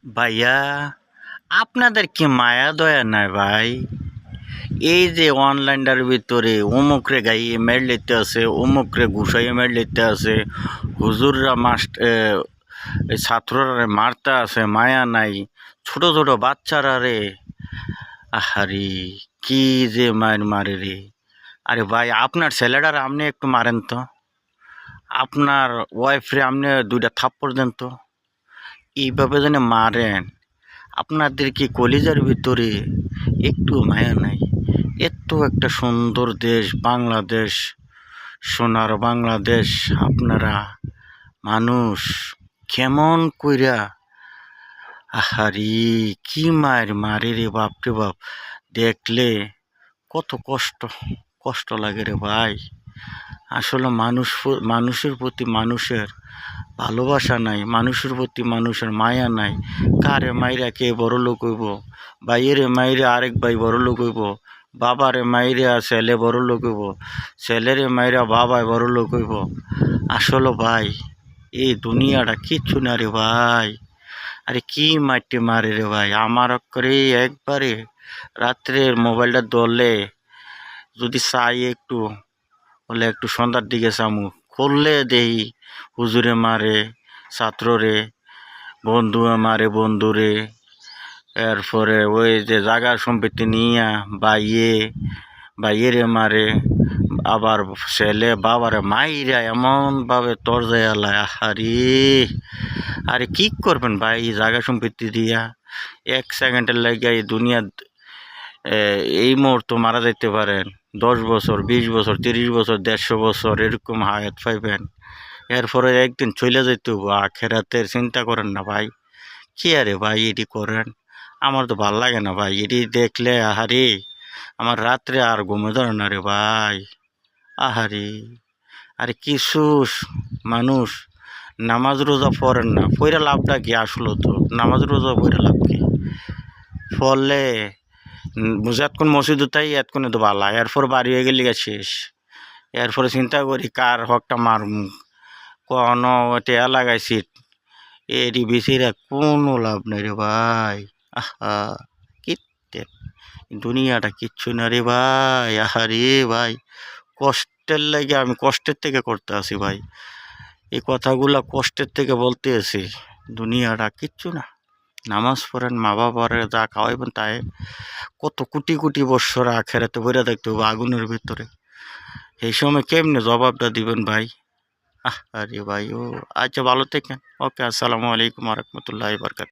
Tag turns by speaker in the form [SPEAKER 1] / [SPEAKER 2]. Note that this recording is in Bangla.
[SPEAKER 1] ভাইয়া, আপনাদের কি মায়া দয়া নাই ভাই? এই যে অনলাইনটার ভিতরে অমুকরে গাইয়ে মেল লিখতে আছে, অমুকরে ঘুষাইয়ে মেল লিখতে আছে, হুজুররা এই ছাত্ররা মারতে আছে, মায়া নাই। ছোট ছোট বাচ্চারা রে, আহারে কি যে মায়ের মারে রে। আরে ভাই, আপনার ছেলেটার আপনি একটু মারেন তো, আপনার ওয়াইফরে আপনি দুইটা থাপ্পড় দেন তো। এইভাবে যেন মারেন, আপনাদের কি কলিজার ভিতরে একটু মায়া নাই? এত একটা সুন্দর দেশ বাংলাদেশ, সোনার বাংলাদেশ, আপনারা মানুষ কেমন কইরা, আহারি কি মায়ের মারে রে বাপ রে বাপ। দেখলে কত কষ্ট কষ্ট লাগে রে ভাই। আসলে মানুষের প্রতি মানুষের ভালোবাসা নাই, মানুষের প্রতি মানুষের মায়া নাই। কারে মাইরা কে বড় লোক হইব, ভাইয়েরে মাইরে আরেক ভাই বড় লোক হইব, বাবারে মাইরে ছেলে বড় লোক হইব, ছেলেরে মাইরা বাবায় বড় লোক হইব। আসলে ভাই, এই দুনিয়াটা কিচ্ছু না রে ভাই। আরে কি মাইটে মারে রে ভাই, আমার করে একবারে রাত্রের মোবাইলটা ধরলে যদি চাই একটু হলে একটু সন্ধ্যার দিকে চামু, খুললে দেই হুজুরে মারে ছাত্ররে, বন্ধুয়ে মারে বন্ধুরে, এরপরে ওই যে জায়গা সম্পত্তি নিয়া বাইয়েরে মারে, আবার ছেলে বাবারে মাইরা এমনভাবে তরজায় আলায়। আহারে, আরে কি করবেন ভাই এই জায়গা সম্পত্তি দিয়া? এক সেকেন্ডের লাগে এই দুনিয়া এই মুহূর্তে মারা যাইতে পারেন, 10 বছর 20 বছর 30 বছর 150 বছর এরকম হায়াত পাইবেন। এরপরে একদিন চলে যেতে হবো আখেরাতের চিন্তা করেন না ভাই। কি আরে ভাই এটি করেন? আমার তো ভাল লাগে না ভাই, এটি দেখলে আহারে আমার রাত্রে আর ঘুমে ধরে না রে ভাই। আহারে, আরে কিছু মানুষ নামাজ রোজা পড়েন না, পইরা লাভটা কি? আসলো তো নামাজ রোজা পইরা লাভ কি? ফলে এতক্ষণ মসজিদ তাই এতক্ষণে তো ভালা, এরপর বাড়ি হয়ে গেলে শেষ। এরপরে চিন্তা করি কার হকটা মারমু, কোনো টেয়া লাগাইছি, এটি বেশিরা কোনো লাভ নাই রে ভাই। আহা, কিত্তে দুনিয়াটা কিচ্ছু না রে ভাই। আহা রে ভাই, কষ্টের লাগে আমি কষ্টের থেকে করতে আসি ভাই, এই কথাগুলা কষ্টের থেকে বলতে আছি। দুনিয়াটা কিচ্ছু না। নামাজ পড়েন, মা বাবারে যা খাওয়াইবেন তাই। কত কোটি কোটি বৎসর আখেরাতে বইরা দেখতে হবে আগুনের ভিতরে, এই সময় কেমনে জবাবটা দিবেন ভাই? আরে ভাই ও, আচ্ছা ভালো থাকেন। ওকে, আসসালামু আলাইকুম রহমতুল্লাহ বরকাত।